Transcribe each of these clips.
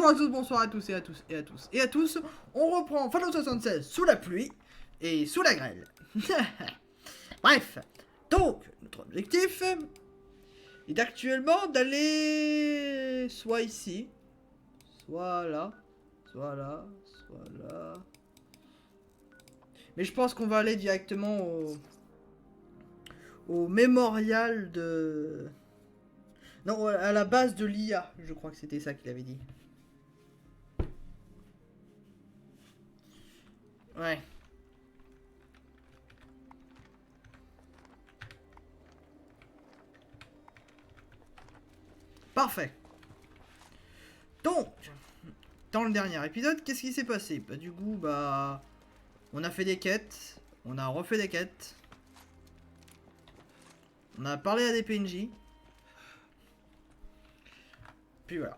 Bonjour à tous, bonsoir à tous et à tous et à tous et à tous. On reprend Fallout 76 sous la pluie et sous la grêle. Bref, donc notre objectif est actuellement d'aller soit ici, soit là, soit là, soit là. Mais je pense qu'on va aller directement au mémorial de... Non, à la base de l'IA, je crois que c'était ça qu'il avait dit. Ouais. Parfait. Donc, dans le dernier épisode, qu'est-ce qui s'est passé? Bah du coup, on a fait des quêtes, on a refait des quêtes, on a parlé à des PNJ, puis voilà.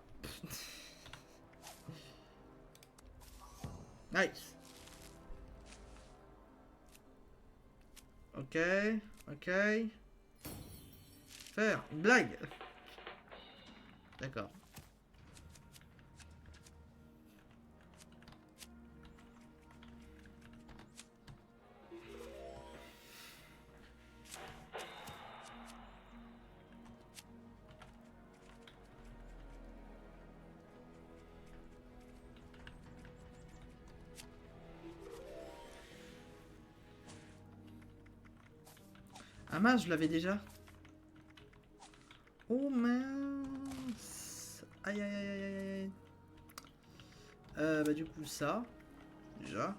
Nice. Ok, ok. Faire une blague. D'accord. Ah mince, je l'avais déjà. Oh mince. Aïe aïe aïe aïe aïe aïe. Bah du coup ça, déjà.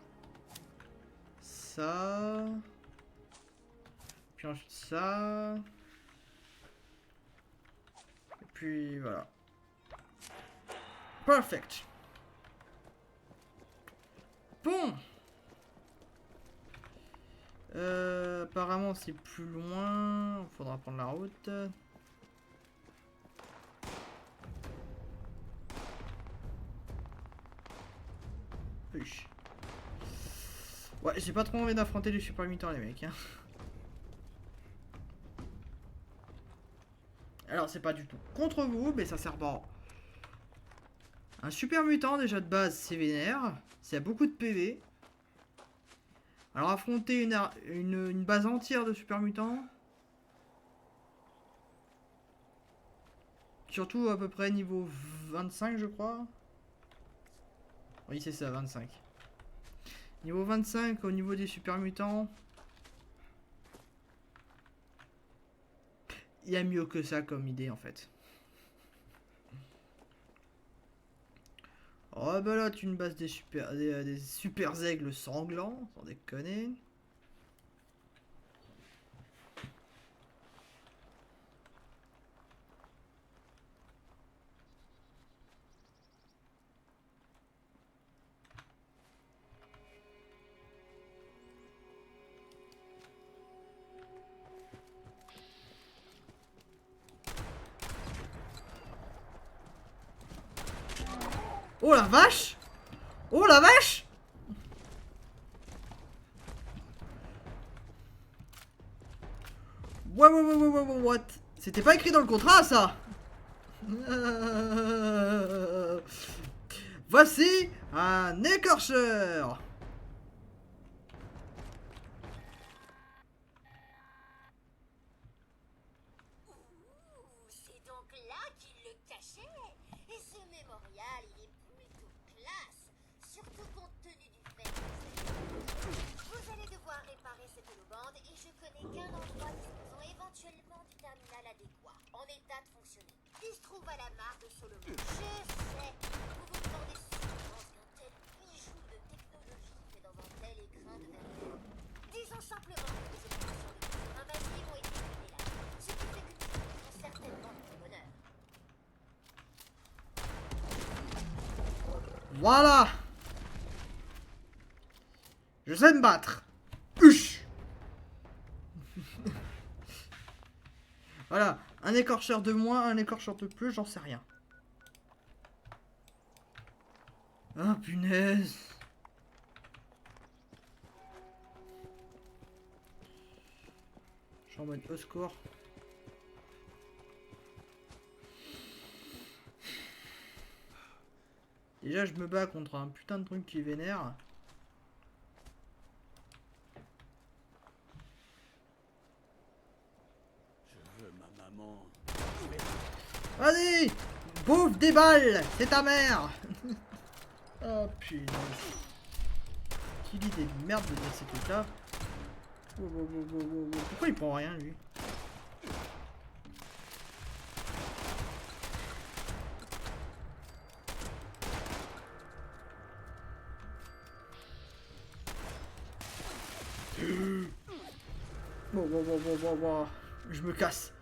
Ça. Puis ensuite ça. Et puis voilà. Perfect. Bon. Apparemment c'est plus loin. Faudra prendre la route. Push. Ouais, j'ai pas trop envie d'affronter les super mutants les mecs. Hein. Alors c'est pas du tout contre vous, mais ça sert pas. Un super mutant déjà de base c'est vénère. C'est beaucoup de PV. Alors affronter une base entière de super mutants. Surtout à peu près niveau 25 je crois. Oui c'est ça, 25. Niveau 25 au niveau des super mutants. Il y a mieux que ça comme idée en fait. Oh bah là tu une base des super aigles sanglants, sans déconner. Oh la vache! Oh la vache! What? C'était pas écrit dans le contrat ça! Voici un écorcheur! C'est donc là qu'il le cachait. Et ce mémorial, il est plutôt classe. Surtout compte tenu du fait que vous allez devoir réparer cette holobande et je connais qu'un endroit disposant éventuellement du terminal adéquat, en état de fonctionner. Il se trouve à la mare de Solomon. Je sais, vous vous demandez sûrement ce qu'un tel bijou de technologie fait dans un tel écrin de verre. Disons simplement que des opérations de culture invasive ont été menées là, ce qui fait que nous trouverons certainement notre bonheur. Voilà! Je sais me battre! Huch! Voilà, un écorcheur de moins, un écorcheur de plus, j'en sais rien. Ah punaise! Je suis en mode au secours. Déjà, je me bats contre un putain de truc qui est vénère. Je veux ma maman. Vas-y! Bouffe des balles! C'est ta mère! Oh putain. Qu'il idée de merde de dire ces trucs-là. Pourquoi il prend rien, lui? Bon. Je me casse.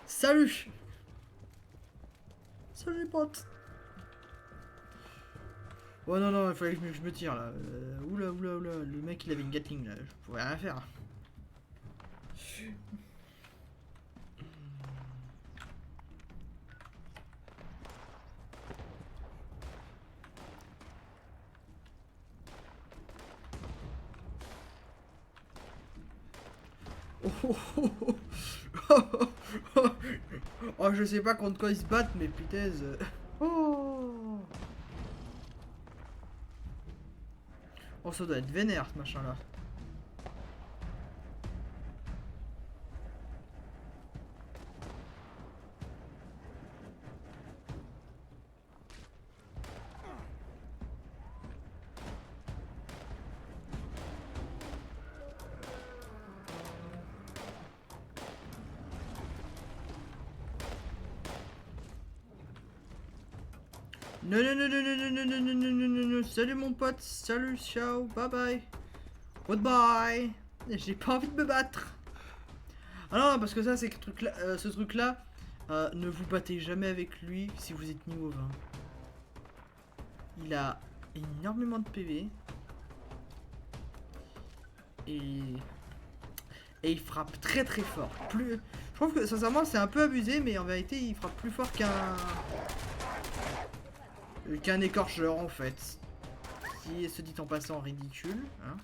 Salut! Salut les potes! Oh non, il fallait que je me tire là. Oula. Le mec il avait une Gatling là. Je pouvais rien faire. Oh, je sais pas contre quoi ils se battent, mais putain. Oh, ça doit être vénère ce machin là. Non. Salut mon pote, salut, ciao, bye bye. Goodbye. J'ai pas envie de me battre. Ah non, parce que ça, c'est ce truc-là, ne vous battez jamais avec lui si vous êtes niveau 20. Il a énormément de PV. Et il frappe très fort. Je trouve que sincèrement c'est un peu abusé, mais en vérité il frappe plus fort qu'un écorcheur en fait. Qui se dit en passant ridicule. Hein.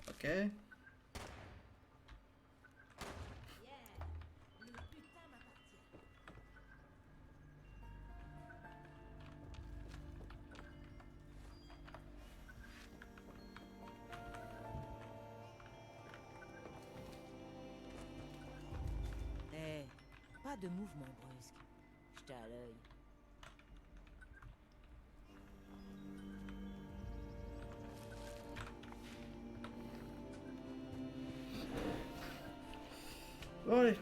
Ok. Eh, pas de mouvement brusque. J'étais à l'œil. Bon allez.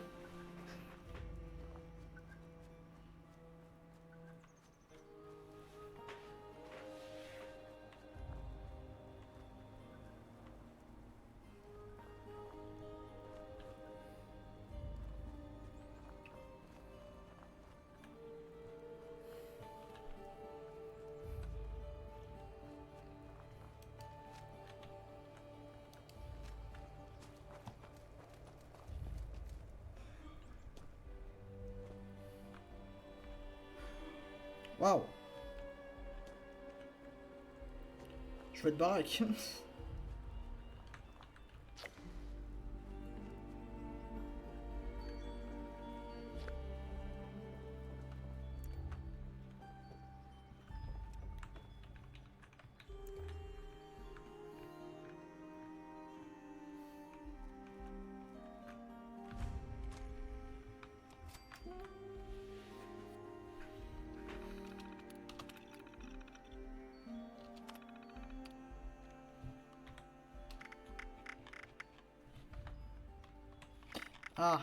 Waouh. Je vais être baraque. Ah.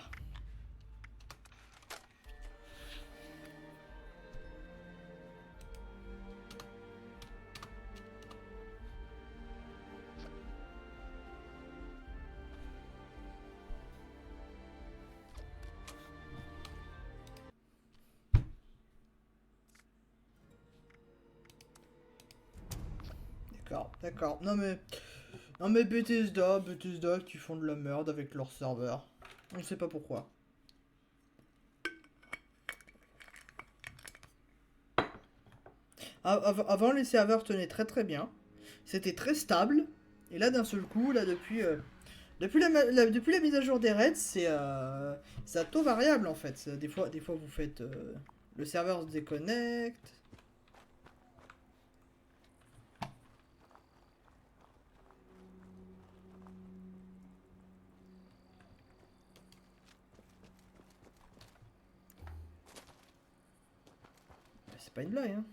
D'accord. Non mais Bethesda qui font de la merde avec leur serveur. On sait pas pourquoi. Avant les serveurs tenaient très bien. C'était très stable. Et là d'un seul coup, là Depuis la mise à jour des raids, c'est à taux variable en fait. Des fois vous faites le serveur se déconnecte. C'est pas une blague, hein.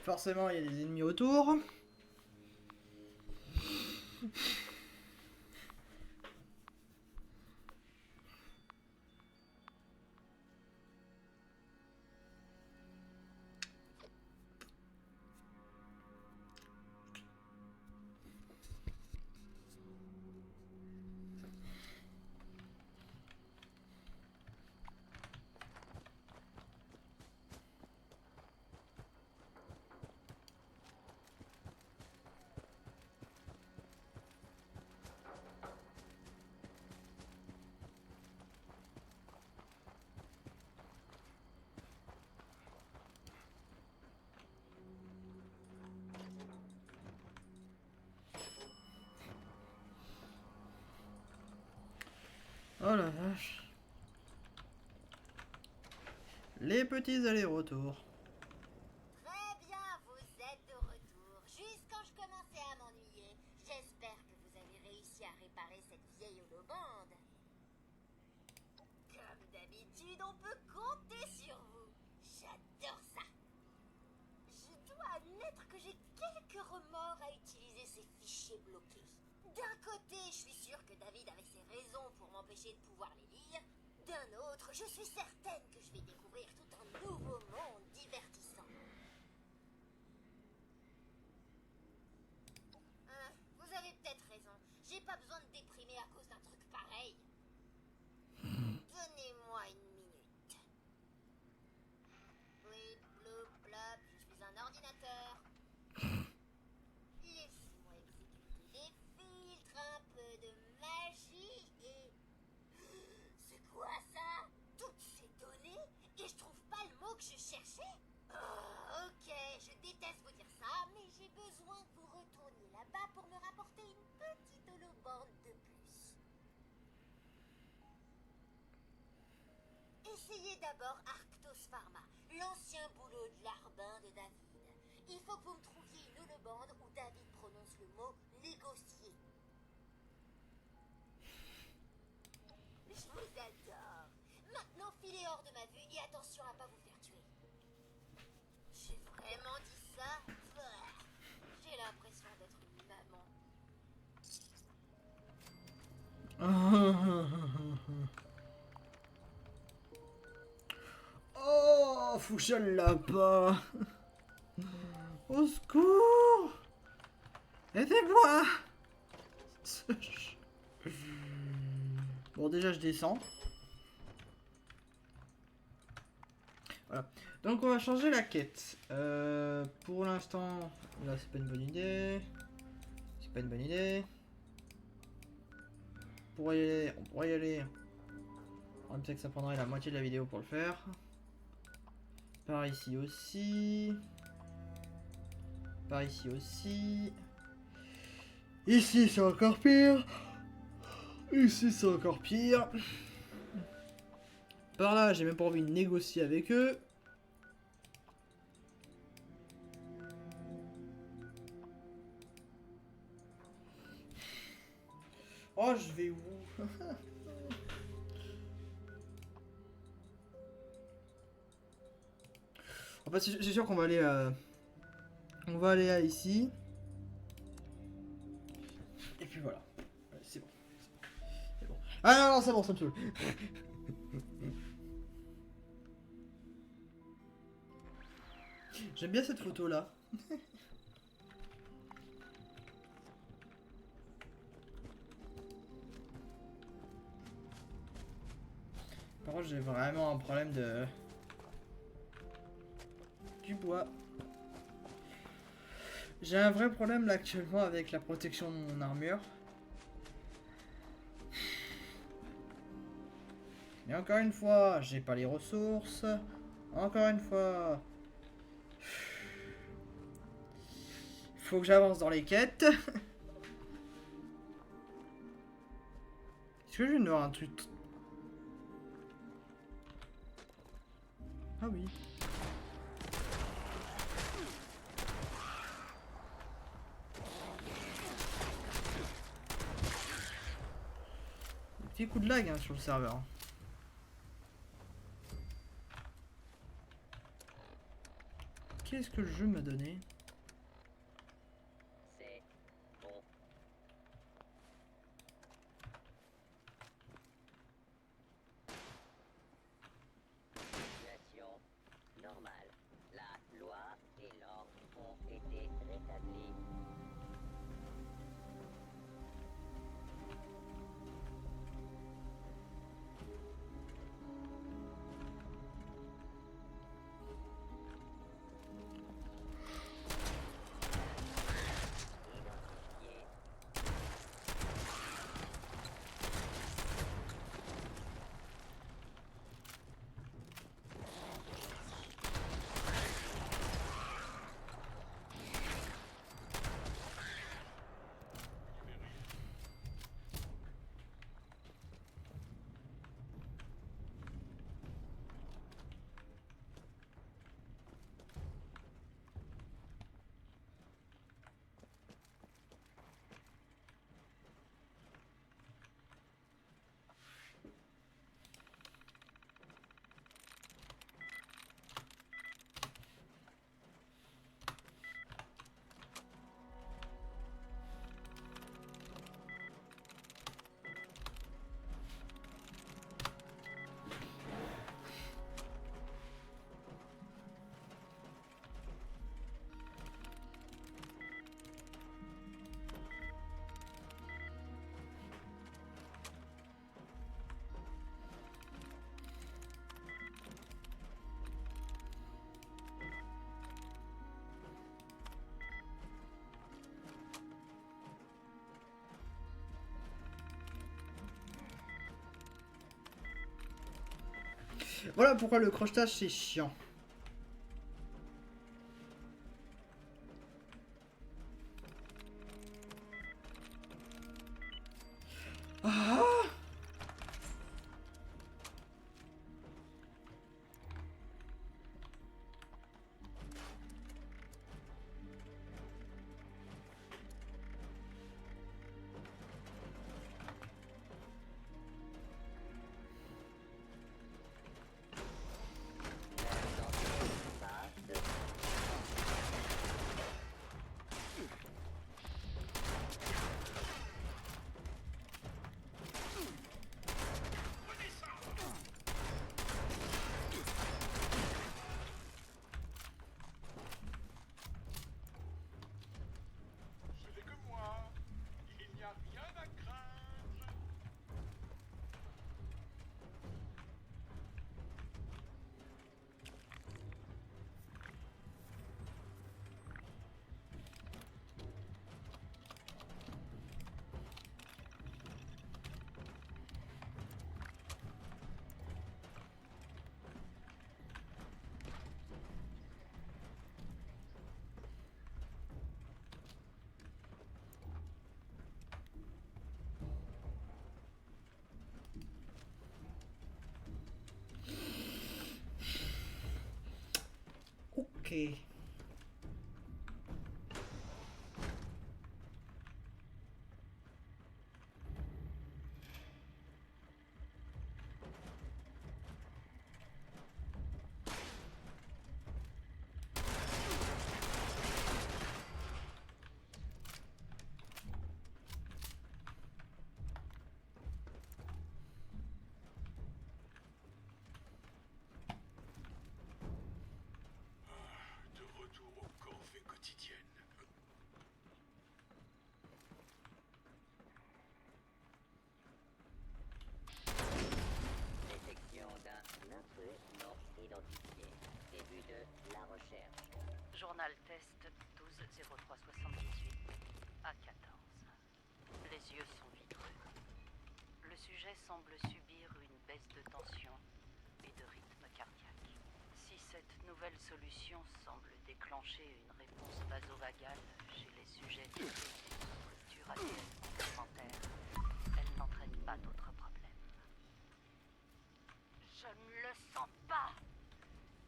Forcément, il y a des ennemis autour. Oh la vache. Les petits allers-retours. Très bien, vous êtes de retour. Juste quand je commençais à m'ennuyer, j'espère que vous avez réussi à réparer cette vieille holobande. Comme d'habitude, on peut compter sur vous. J'adore ça. Je dois admettre que j'ai quelques remords à utiliser ces fichiers bloqués. D'un côté, je suis sûre que David avait ses raisons pour m'empêcher de pouvoir les lire. D'un autre, je suis certaine que je vais découvrir tout un nouveau monde divertissant. Vous avez peut-être raison. J'ai pas besoin de déprimer à cause d'un truc pareil. Donnez-moi une minute. Oui, blou, blop, je suis un ordinateur. Laissez-moi exécuter des filtres, un peu de magie et... C'est quoi ça? Toutes ces données? Et je trouve pas le mot que je cherchais? Oh, ok, je déteste vous dire ça, mais j'ai besoin que vous retourniez là-bas pour me rapporter une petite holobande de plus. Essayez d'abord Arctos Pharma, l'ancien boulot de larbin de David. Il faut que vous me trouviez une holobande où David prononce le mot négocier. Je vous adore. Maintenant, filez hors de ma vue et attention à pas vous faire tuer. J'ai vraiment dit ça? J'ai l'impression d'être une maman. Oh, faut que je là-bas. Au secours. Aidez-moi. Bon, déjà, je descends. Voilà. Donc, on va changer la quête. Pour l'instant, là, c'est pas une bonne idée. C'est pas une bonne idée. On pourrait y aller. On sait que ça prendrait la moitié de la vidéo pour le faire. Par ici aussi. Par ici aussi. Ici, c'est encore pire. Ici, c'est encore pire. Par là, j'ai même pas envie de négocier avec eux. Oh, je vais où? En fait, c'est sûr qu'on va aller à... On va aller à ici. Et puis voilà. C'est bon. C'est bon. Ah non, non, c'est bon, ça me saoule. J'aime bien cette photo là. Par contre j'ai vraiment un problème de... du bois. J'ai un vrai problème là actuellement avec la protection de mon armure. Mais encore une fois, j'ai pas les ressources. Encore une fois. Faut que j'avance dans les quêtes. Est-ce que je viens de voir un truc? Ah oui. Des petits coups de lag hein, sur le serveur. Qu'est-ce que le jeu m'a donné? C'est bon. Situation normale. La loi et l'ordre ont été rétablis. Identifié. Voilà pourquoi le crochetage c'est chiant. Ah! Ce n'est que moi. Il n'y a rien à craindre. Ok. De sujet semble subir une baisse de tension et de rythme cardiaque. Si cette nouvelle solution semble déclencher une réponse vasovagale chez les sujets dotés d'une structure ADN complémentaire, elle n'entraîne pas d'autres problèmes. Je ne le sens pas.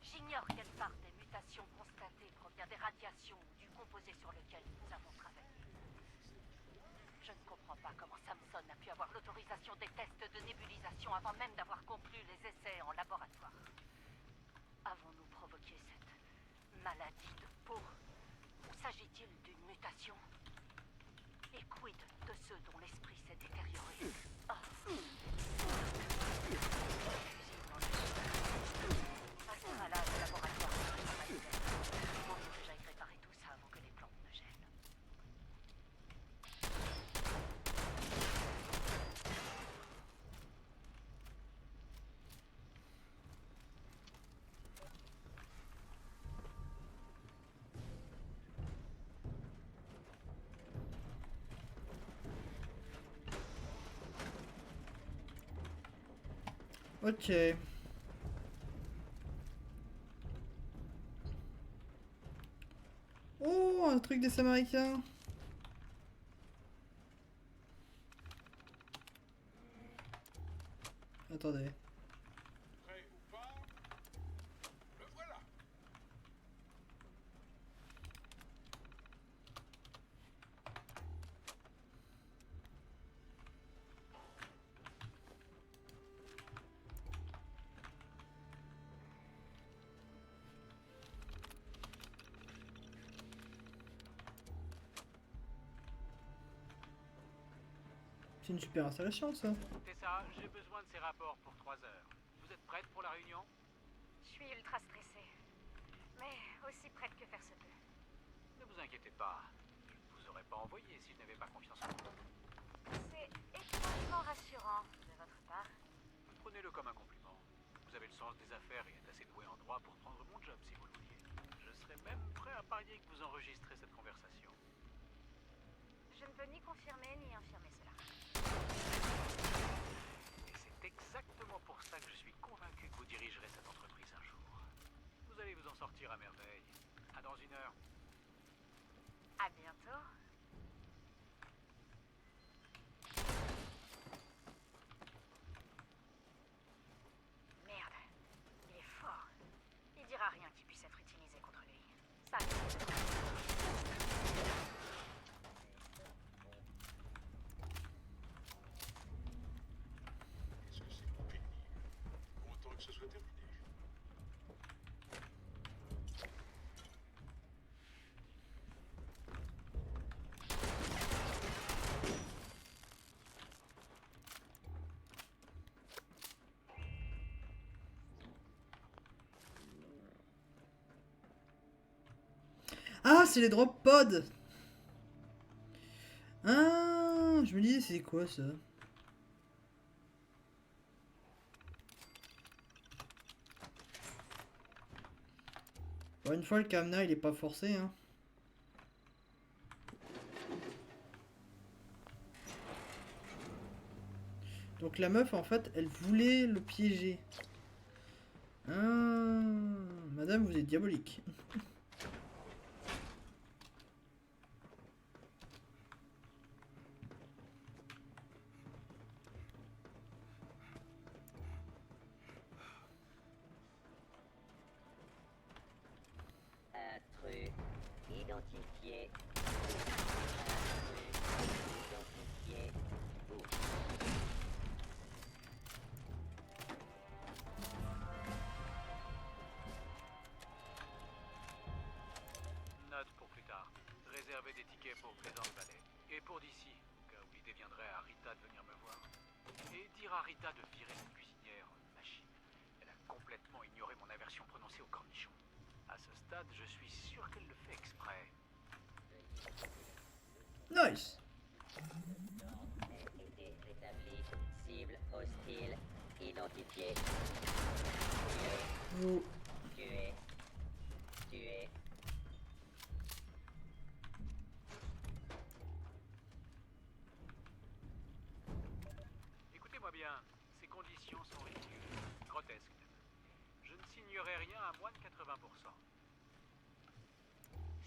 J'ignore quelle part des mutations constatées provient des radiations ou du composé sur lequel nous avons travaillé. Je ne comprends pas comment Samson a pu avoir l'autorisation des tests de nébulisation avant même d'avoir conclu les essais en laboratoire. Avons-nous provoqué cette maladie de peau? Ou s'agit-il d'une mutation? Et quid de ceux dont l'esprit s'est détérioré? À ce malade au laboratoire, il faut que j'aille réparer tout ça avant que les plantes ne gèlent. Ok. Oh, un truc des Samaritains. Attendez. Prêt ou pas, le voilà. C'est une super installation, ça. Tessa, j'ai besoin de ces rapports pour 3 heures. Vous êtes prête pour la réunion? Je suis ultra stressée. Mais aussi prête que faire se peut. Ne vous inquiétez pas. Je ne vous aurais pas envoyé si je n'avais pas confiance en vous. C'est étrangement rassurant de votre part. Prenez-le comme un compliment. Vous avez le sens des affaires et êtes assez doué en droit pour prendre mon job si vous le vouliez. Je serais même prêt à parier que vous enregistrez cette conversation. Je ne peux ni confirmer ni infirmer cela. Et c'est exactement pour ça que je suis convaincu que vous dirigerez cette entreprise un jour. Vous allez vous en sortir à merveille. À dans 1 heure. À bientôt. Merde. Il est fort. Il dira rien qui puisse être utilisé contre lui. Ça risque de Est-ce que c'est fini? Content que ce soit terminé. Ah, c'est les drop pods. Ah, je me disais, c'est quoi ça? Bon, une fois, le cadenas, il est pas forcé, hein. Donc la meuf, en fait, elle voulait le piéger. Ah, madame, vous êtes diabolique. Intrus identifié. Identifié. Note pour plus tard. Réservez des tickets pour Pleasant Valley. Et pour d'ici, au cas où l'idée viendrait à Rita de venir me voir. Et dire à Rita de virer cette cuisinière machine. Elle a complètement ignoré mon aversion prononcée au cornichon. À ce stade, je suis sûr qu'elle le fait exprès. Nice. Été rétabli. Cible hostile. Identifié. Vous. Tué. Tué. Écoutez-moi bien. gagnerait rien à moins de 80%.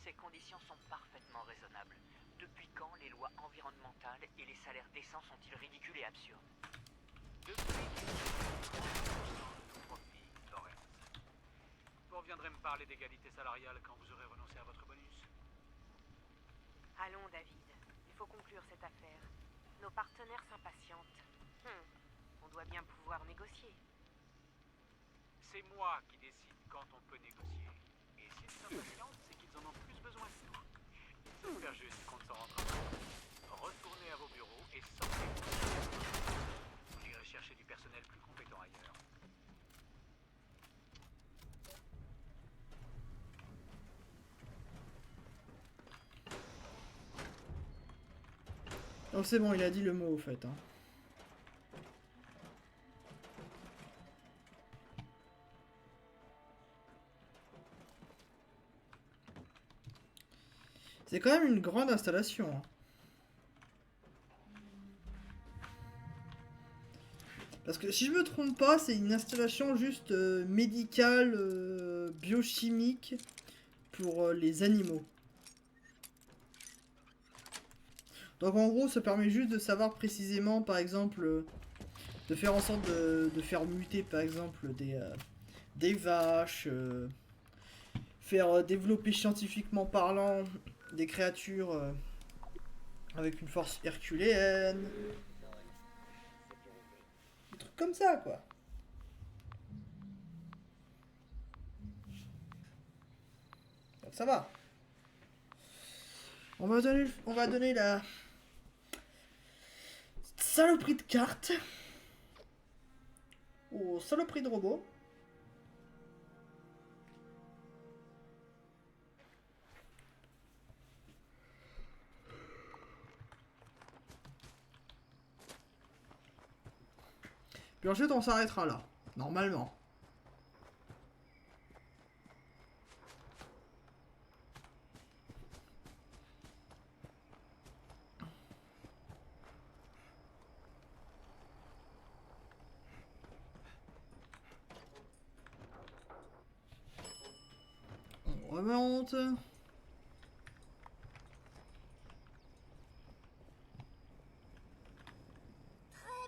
Ces conditions sont parfaitement raisonnables. Depuis quand les lois environnementales et les salaires décents sont-ils ridicules et absurdes? Depuis qu'ils de profit, Lawrence. Vous reviendrez me parler d'égalité salariale quand vous aurez renoncé à votre bonus. Allons, David. Il faut conclure cette affaire. Nos partenaires s'impatientent. On doit bien pouvoir négocier. C'est moi qui décide quand on peut négocier. Et s'ils s'impatientent, c'est qu'ils en ont plus besoin que nous. J'espère juste qu'on ne s'en rendra pas. Retournez à vos bureaux et sortez. J'irai chercher du personnel plus compétent ailleurs. Oh, c'est bon, il a dit le mot, au fait. Hein. C'est quand même une grande installation. Hein. Parce que si je me trompe pas, c'est une installation juste médicale, biochimique pour les animaux. Donc en gros, ça permet juste de savoir précisément, par exemple, de faire en sorte de faire muter, par exemple, des vaches, faire développer scientifiquement parlant des créatures avec une force herculéenne. Des trucs comme ça, quoi. Donc ça va. On va donner la saloperie de carte aux saloperies de robots. Puis ensuite on s'arrêtera là, normalement. On remonte. Très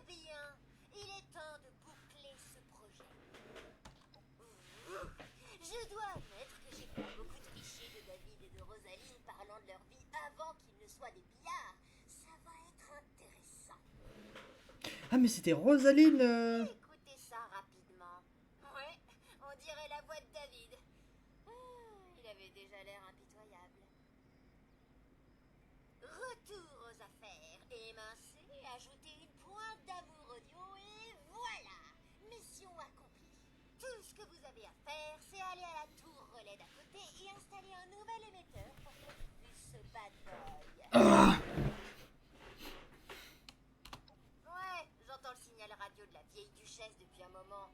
bien. Il est temps de boucler ce projet. Je dois admettre que j'ai pas beaucoup de fichiers de David et de Rosaline parlant de leur vie avant qu'ils ne soient des billards. Ça va être intéressant. Ah mais c'était Rosaline. Écoutez ça rapidement. Ouais, on dirait la voix de David. Il avait déjà l'air impitoyable. Retour aux affaires. Émincer, ajouter une pointe d'amour audio et voilà. Mission accomplie. Tout ce que vous avez à faire, c'est aller à la tour relais d'à côté et installer un nouvel émetteur pour qu'on diffuse ce bad boy. Ouais, j'entends le signal radio de la vieille duchesse depuis un moment.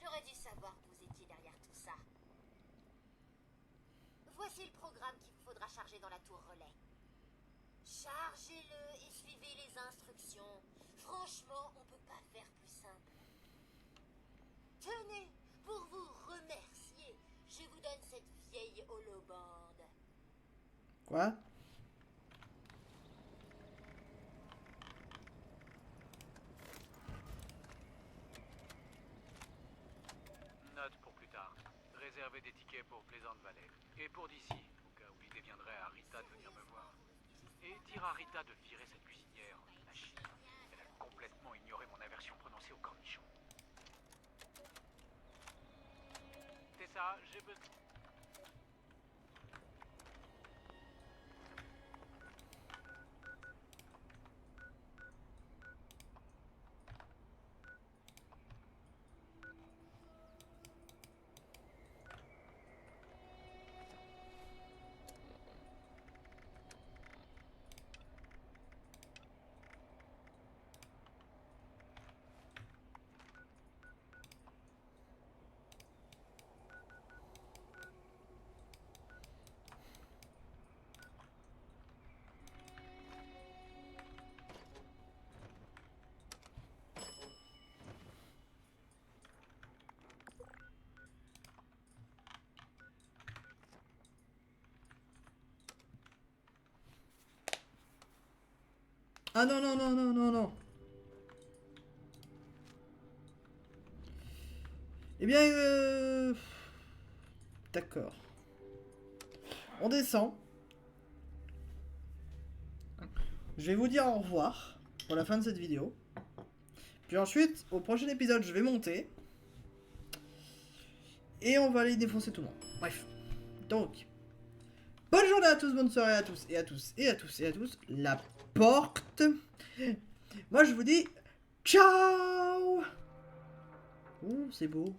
J'aurais dû savoir que vous étiez derrière tout ça. Voici le programme qu'il vous faudra charger dans la tour relais. Chargez-le et suivez les instructions. Franchement, on peut pas faire plus simple. Tenez, pour vous remercier, je vous donne cette vieille holobande. Quoi? Note pour plus tard. Réservez des tickets pour Pleasant Valley. Et pour d'ici, au cas où l'idée viendrait à Rita de venir me voir. Et dire à Rita de virer cette cuisinière, machine. Elle a complètement ignoré mon aversion prononcée au cornichon. C'est ça, j'ai besoin... Ah non, non, non, non, non, non. Eh bien, d'accord. On descend. Je vais vous dire au revoir pour la fin de cette vidéo. Puis ensuite, au prochain épisode, je vais monter. Et on va aller défoncer tout le monde. Bref. Donc. Bonne journée à tous, bonne soirée à tous, et à tous, et à tous, et à tous. La porte. Moi, je vous dis ciao. Oh, c'est beau.